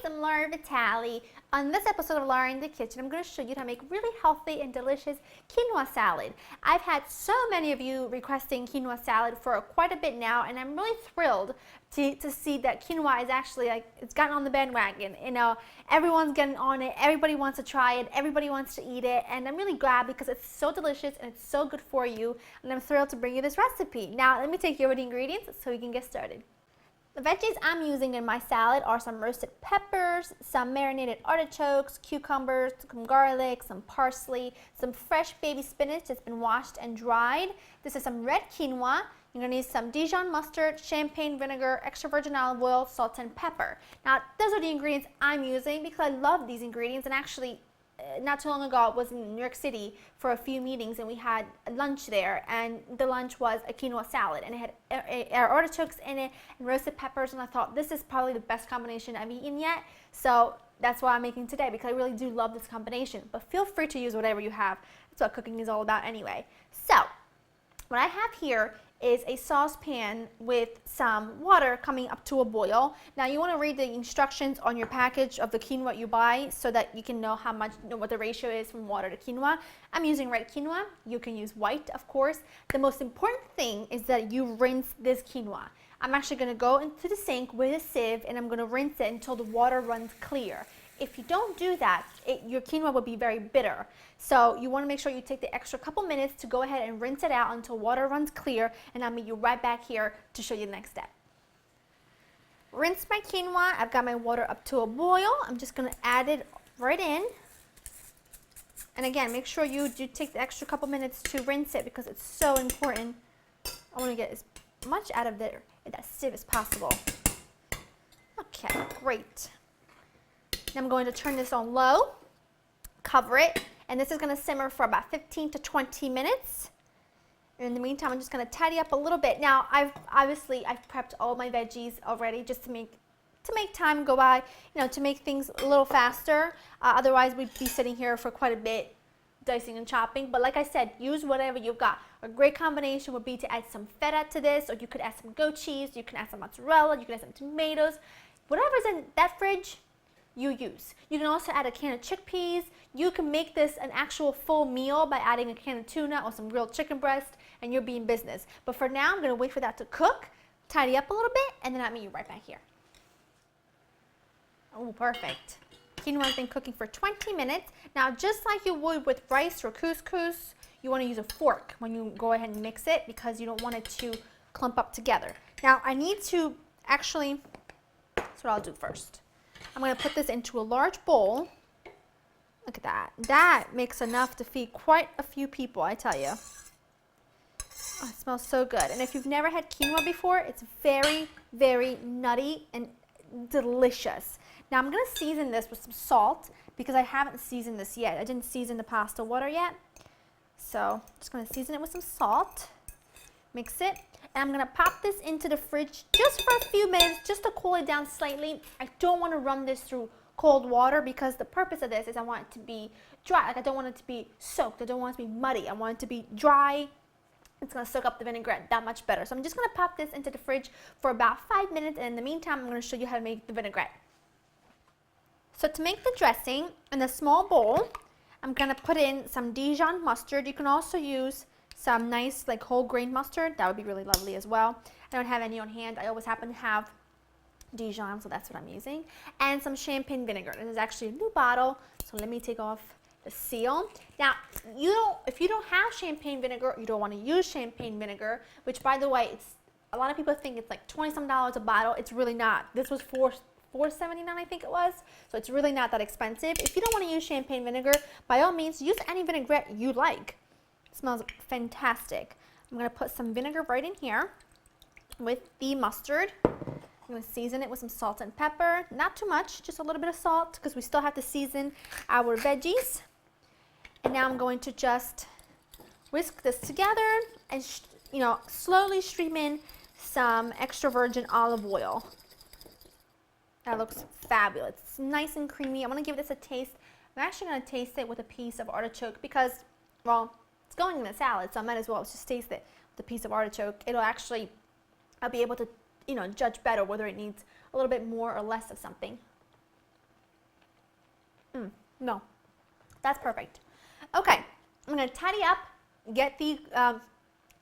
I'm Laura Vitale. On this episode of Laura in the Kitchen, I'm going to show you how to make really healthy and delicious quinoa salad. I've had so many of you requesting quinoa salad for quite a bit now, and I'm really thrilled to see that quinoa is actually it's gotten on the bandwagon. You know, everyone's getting on it, everybody wants to try it, everybody wants to eat it, and I'm really glad because it's so delicious and it's so good for you, and I'm thrilled to bring you this recipe. Now, let me take you over the ingredients so we can get started. The veggies I'm using in my salad are some roasted peppers, some marinated artichokes, cucumbers, some garlic, some parsley, some fresh baby spinach that's been washed and dried. This is some red quinoa. You're going to need some Dijon mustard, champagne vinegar, extra virgin olive oil, salt, and pepper. Now, those are the ingredients I'm using because I love these ingredients, and actually, not too long ago, I was in New York City for a few meetings and we had lunch there, and the lunch was a quinoa salad and it had artichokes in it and roasted peppers, and I thought this is probably the best combination I've eaten yet, so that's why I'm making today because I really do love this combination. But feel free to use whatever you have. That's what cooking is all about anyway. So what I have here is a saucepan with some water coming up to a boil. Now you want to read the instructions on your package of the quinoa you buy so that you can know what the ratio is from water to quinoa. I'm using red quinoa. You can use white, of course. The most important thing is that you rinse this quinoa. I'm actually going to go into the sink with a sieve and I'm going to rinse it until the water runs clear. If you don't do that, your quinoa will be very bitter. So you want to make sure you take the extra couple minutes to go ahead and rinse it out until water runs clear, and I'll meet you right back here to show you the next step. Rinse my quinoa. I've got my water up to a boil. I'm just going to add it right in. And again, make sure you do take the extra couple minutes to rinse it because it's so important. I want to get as much out of that sieve as possible. Okay, great. Now I'm going to turn this on low, cover it, and this is going to simmer for about 15 to 20 minutes. And in the meantime, I'm just going to tidy up a little bit. Now, I've prepped all my veggies already just to make time go by, to make things a little faster. Otherwise, we'd be sitting here for quite a bit, dicing and chopping. But like I said, use whatever you've got. A great combination would be to add some feta to this, or you could add some goat cheese, you can add some mozzarella, you can add some tomatoes. Whatever's in that fridge, you use. You can also add a can of chickpeas. You can make this an actual full meal by adding a can of tuna or some grilled chicken breast, and you'll be in business. But for now, I'm going to wait for that to cook, tidy up a little bit, and then I'll meet you right back here. Oh, perfect. Quinoa's been cooking for 20 minutes. Now, just like you would with rice or couscous, you want to use a fork when you go ahead and mix it because you don't want it to clump up together. Now, I need to actually, that's what I'll do first. I'm going to put this into a large bowl. Look at that. That makes enough to feed quite a few people, I tell you. Oh, it smells so good. And if you've never had quinoa before, it's very, very nutty and delicious. Now I'm going to season this with some salt because I haven't seasoned this yet. I didn't season the pasta water yet. So I'm just going to season it with some salt. Mix it. And I'm going to pop this into the fridge just for a few minutes, just to cool it down slightly. I don't want to run this through cold water because the purpose of this is I want it to be dry. Like, I don't want it to be soaked. I don't want it to be muddy. I want it to be dry. It's going to soak up the vinaigrette that much better. So I'm just going to pop this into the fridge for about 5 minutes, and in the meantime, I'm going to show you how to make the vinaigrette. So to make the dressing, in a small bowl, I'm going to put in some Dijon mustard. You can also use some nice whole grain mustard. That would be really lovely as well. I don't have any on hand. I always happen to have Dijon, so that's what I'm using. And some champagne vinegar. This is actually a new bottle, so let me take off the seal. Now, if you don't have champagne vinegar, you don't want to use champagne vinegar, which, by the way, a lot of people think it's like $20-some a bottle. It's really not. This was $4.79, I think it was, so it's really not that expensive. If you don't want to use champagne vinegar, by all means, use any vinaigrette you like. It smells fantastic. I'm going to put some vinegar right in here with the mustard. I'm going to season it with some salt and pepper. Not too much, just a little bit of salt because we still have to season our veggies. And now I'm going to just whisk this together and slowly stream in some extra virgin olive oil. That looks fabulous. It's nice and creamy. I'm going to give this a taste. I'm actually going to taste it with a piece of artichoke because, well, it's going in a salad, so I might as well just taste it with a piece of artichoke. I'll be able to, judge better whether it needs a little bit more or less of something. No, that's perfect. Okay, I'm gonna tidy up, get the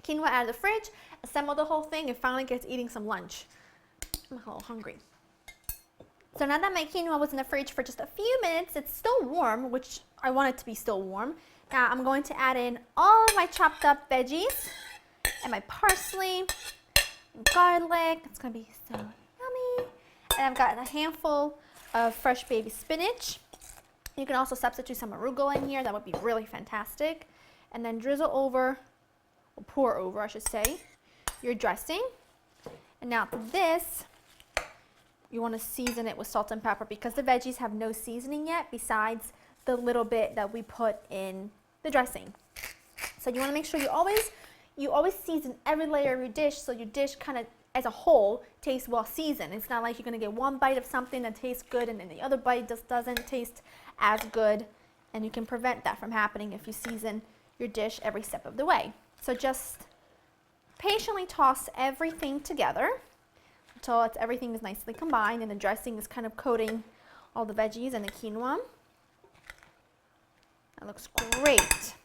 quinoa out of the fridge, assemble the whole thing, and finally get to eating some lunch. I'm a little hungry. So now that my quinoa was in the fridge for just a few minutes, it's still warm, which I want it to be still warm. Now I'm going to add in all of my chopped up veggies and my parsley and garlic. It's gonna be so yummy. And I've got a handful of fresh baby spinach. You can also substitute some arugula in here. That would be really fantastic. And then drizzle over, or pour over, I should say, your dressing. And now for this, you want to season it with salt and pepper because the veggies have no seasoning yet besides the little bit that we put in the dressing. So you want to make sure you always season every layer of your dish so your dish kind of as a whole tastes well seasoned. It's not like you're going to get one bite of something that tastes good and then the other bite just doesn't taste as good, and you can prevent that from happening if you season your dish every step of the way. So just patiently toss everything together until everything is nicely combined and the dressing is kind of coating all the veggies and the quinoa. That looks great.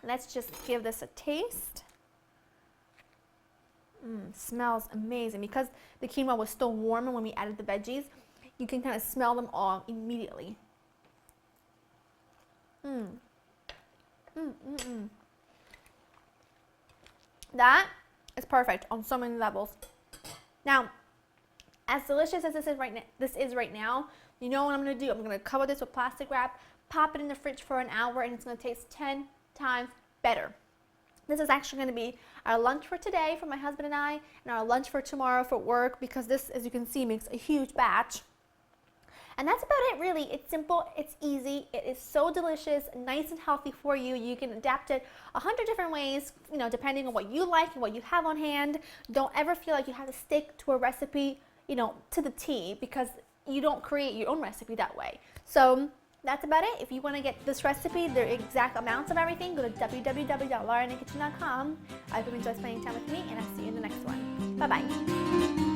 Let's just give this a taste. Smells amazing. Because the quinoa was still warm when we added the veggies, you can kind of smell them all immediately. That is perfect on so many levels. Now, as delicious as this is right now, you know what I'm going to do? I'm going to cover this with plastic wrap, pop it in the fridge for an hour, and it's going to taste 10 times better. This is actually going to be our lunch for today for my husband and I, and our lunch for tomorrow for work, because this, as you can see, makes a huge batch. And that's about it, really. It's simple, it's easy, it is so delicious, nice and healthy for you. You can adapt it 100 different ways, you know, depending on what you like and what you have on hand. Don't ever feel like you have to stick to a recipe, you know, to the T, because you don't create your own recipe that way. So that's about it. If you want to get this recipe, the exact amounts of everything, go to www.laureninthekitchen.com. I hope you enjoyed spending time with me, and I'll see you in the next one. Bye-bye.